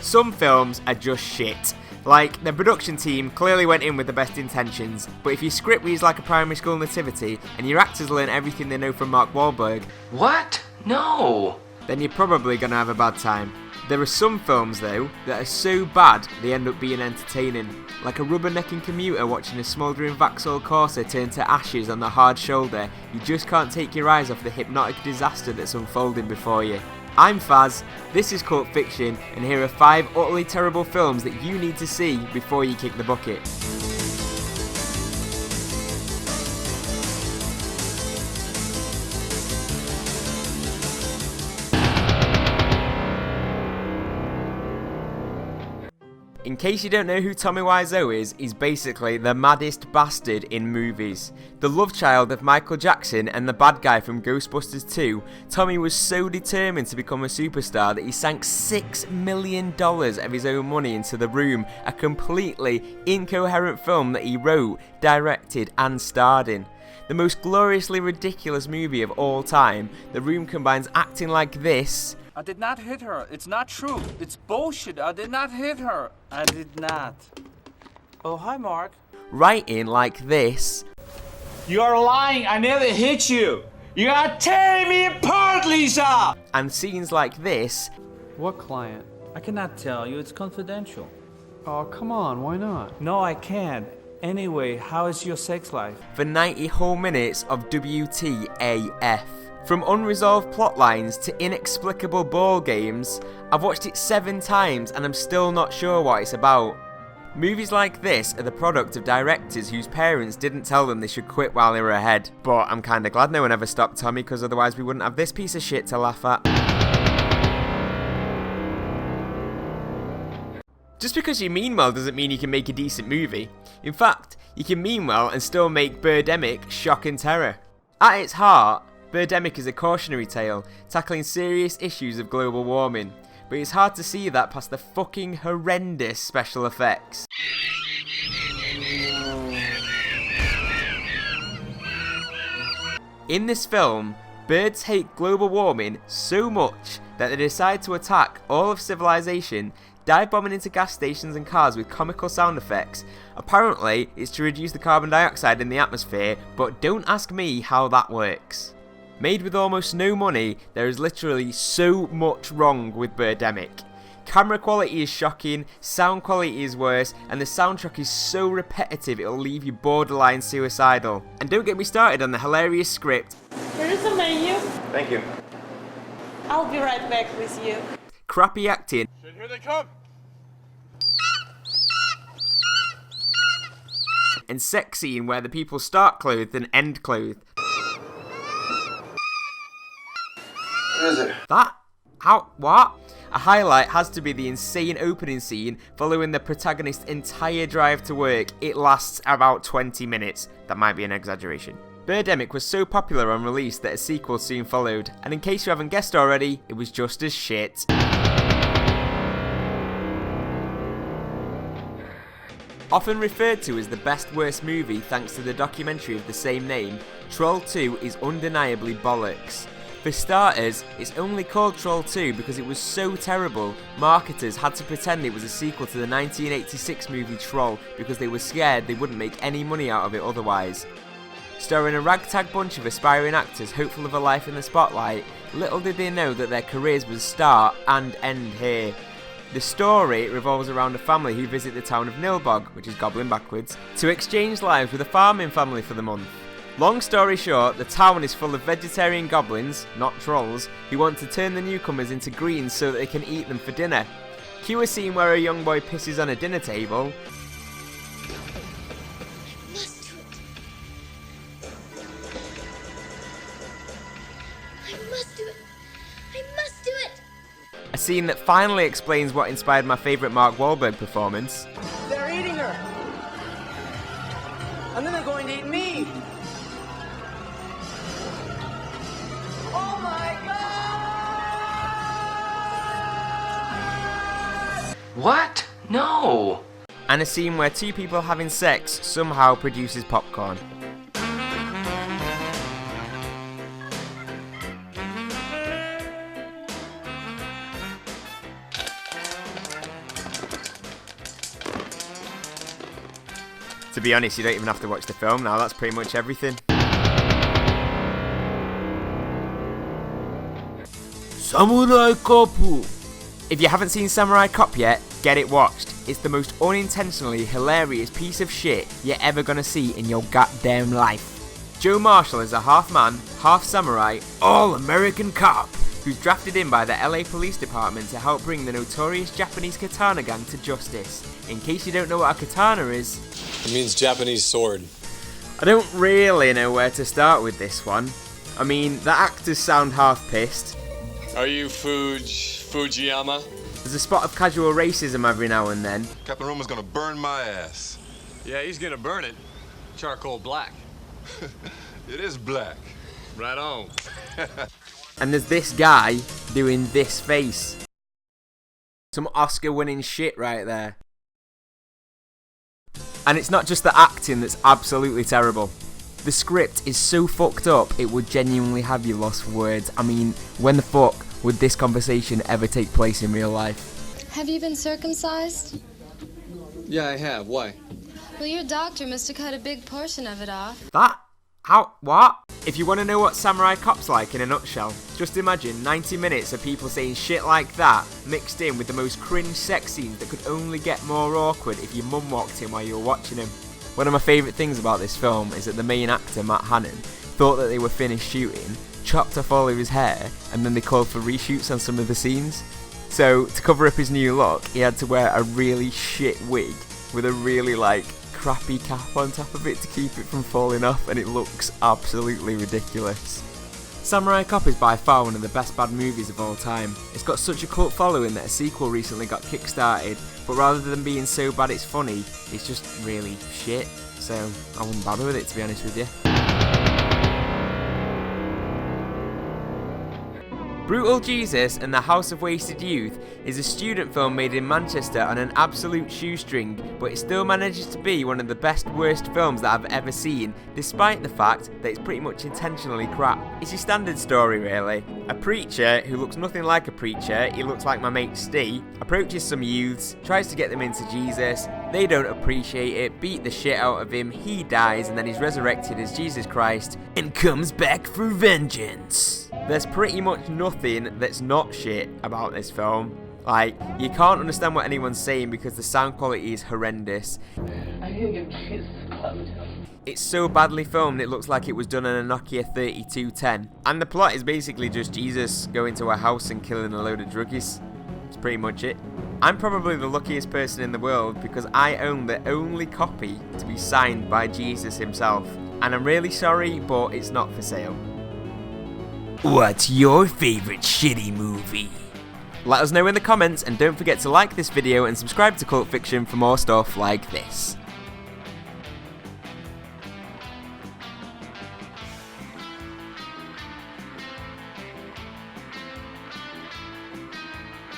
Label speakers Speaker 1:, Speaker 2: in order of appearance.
Speaker 1: Some films are just shit. Like, the production team clearly went in with the best intentions, but if your script reads like a primary school nativity, and your actors learn everything they know from Mark Wahlberg...
Speaker 2: What? No!
Speaker 1: Then you're probably gonna have a bad time. There are some films, though, that are so bad they end up being entertaining. Like a rubbernecking commuter watching a smouldering Vauxhall Corsa turn to ashes on the hard shoulder. You just can't take your eyes off the hypnotic disaster that's unfolding before you. I'm Faz, this is Cult Fiction, and here are 5 utterly terrible films that you need to see before you kick the bucket. In case you don't know who Tommy Wiseau is, he's basically the maddest bastard in movies. The love child of Michael Jackson and the bad guy from Ghostbusters 2, Tommy was so determined to become a superstar that he sank $6 million of his own money into The Room, a completely incoherent film that he wrote, directed and starred in. The most gloriously ridiculous movie of all time, The Room combines acting like this...
Speaker 3: I did not hit her. It's not true. It's bullshit. I did not hit her. I did not. Oh, hi, Mark.
Speaker 1: Writing like this.
Speaker 4: You are lying. I never hit you. You are tearing me apart, Lisa.
Speaker 1: And scenes like this.
Speaker 5: What client?
Speaker 3: I cannot tell you. It's confidential.
Speaker 5: Oh, come on. Why not?
Speaker 3: No, I can't. Anyway, how is your sex life?
Speaker 1: For 90 whole minutes of WTAF. From unresolved plotlines to inexplicable ball games, I've watched it 7 times and I'm still not sure what it's about. Movies like this are the product of directors whose parents didn't tell them they should quit while they were ahead. But I'm kinda glad no one ever stopped Tommy, because otherwise we wouldn't have this piece of shit to laugh at. Just because you mean well doesn't mean you can make a decent movie. In fact, you can mean well and still make Birdemic shock and terror. At its heart, Birdemic is a cautionary tale, tackling serious issues of global warming, but it's hard to see that past the fucking horrendous special effects. In this film, birds hate global warming so much that they decide to attack all of civilization, dive bombing into gas stations and cars with comical sound effects. Apparently, it's to reduce the carbon dioxide in the atmosphere, but don't ask me how that works. Made with almost no money, there is literally so much wrong with Birdemic. Camera quality is shocking, sound quality is worse, and the soundtrack is so repetitive it'll leave you borderline suicidal. And don't get me started on the hilarious script.
Speaker 6: Here's the menu.
Speaker 2: Thank you.
Speaker 6: I'll be right back with you.
Speaker 1: Crappy acting.
Speaker 4: Shit, here they come.
Speaker 1: And sex scene where the people start clothed and end clothed.
Speaker 2: What is it?
Speaker 1: That? How? What? A highlight has to be the insane opening scene following the protagonist's entire drive to work. It lasts about 20 minutes. That might be an exaggeration. Birdemic was so popular on release that a sequel soon followed, and in case you haven't guessed already, it was just as shit. Often referred to as the best worst movie thanks to the documentary of the same name, Troll 2 is undeniably bollocks. For starters, it's only called Troll 2 because it was so terrible, marketers had to pretend it was a sequel to the 1986 movie Troll because they were scared they wouldn't make any money out of it otherwise. Starring a ragtag bunch of aspiring actors hopeful of a life in the spotlight, little did they know that their careers would start and end here. The story revolves around a family who visit the town of Nilbog, which is goblin backwards, to exchange lives with a farming family for the month. Long story short, the town is full of vegetarian goblins, not trolls, who want to turn the newcomers into greens so that they can eat them for dinner. Cue a scene where a young boy pisses on a dinner table. A scene that finally explains what inspired my favourite Mark Wahlberg performance.
Speaker 7: They're eating her! And then they're going to eat me! Oh my God!
Speaker 2: What? No!
Speaker 1: And a scene where 2 people having sex somehow produces popcorn. To be honest, you don't even have to watch the film now, that's pretty much everything. Samurai Cop! If you haven't seen Samurai Cop yet, get it watched. It's the most unintentionally hilarious piece of shit you're ever gonna see in your goddamn life. Joe Marshall is a half man, half samurai, all-American cop who's drafted in by the LA Police Department to help bring the notorious Japanese katana gang to justice. In case you don't know what a katana is,
Speaker 8: it means Japanese sword.
Speaker 1: I don't really know where to start with this one. I mean, the actors sound half pissed.
Speaker 8: Are you Fujiyama?
Speaker 1: There's a spot of casual racism every now and then.
Speaker 9: Captain Roma's gonna burn my ass.
Speaker 8: Yeah, he's gonna burn it. Charcoal black.
Speaker 9: It is black.
Speaker 8: Right on.
Speaker 1: And there's this guy doing this face. Some Oscar-winning shit right there. And it's not just the acting that's absolutely terrible. The script is so fucked up, it would genuinely have you lost for words. I mean, when the fuck would this conversation ever take place in real life?
Speaker 10: Have you been circumcised?
Speaker 8: Yeah, I have. Why?
Speaker 10: Well, your doctor must have cut a big portion of it off.
Speaker 1: That? How? What? If you want to know what Samurai Cop's like in a nutshell, just imagine 90 minutes of people saying shit like that, mixed in with the most cringe sex scenes that could only get more awkward if your mum walked in while you were watching him. One of my favourite things about this film is that the main actor, Matt Hannon, thought that they were finished shooting, chopped off all of his hair, and then they called for reshoots on some of the scenes. So, to cover up his new look, he had to wear a really shit wig with a really, crappy cap on top of it to keep it from falling off, and it looks absolutely ridiculous. Samurai Cop is by far one of the best bad movies of all time. It's got such a cult following that a sequel recently got kick-started, but rather than being so bad it's funny, it's just really shit. So I wouldn't bother with it, to be honest with you. Brutal Jesus and the House of Wasted Youth is a student film made in Manchester on an absolute shoestring, but it still manages to be one of the best worst films that I've ever seen, despite the fact that it's pretty much intentionally crap. It's your standard story really. A preacher who looks nothing like a preacher, he looks like my mate Steve, approaches some youths, tries to get them into Jesus, they don't appreciate it, beat the shit out of him, he dies, and then he's resurrected as Jesus Christ and comes back for vengeance. There's pretty much nothing that's not shit about this film. You can't understand what anyone's saying because the sound quality is horrendous. It's so badly filmed it looks like it was done on a Nokia 3210. And the plot is basically just Jesus going to a house and killing a load of druggies. That's pretty much it. I'm probably the luckiest person in the world because I own the only copy to be signed by Jesus himself. And I'm really sorry, but it's not for sale. What's your favourite shitty movie? Let us know in the comments, and don't forget to like this video and subscribe to Cult Fiction for more stuff like this.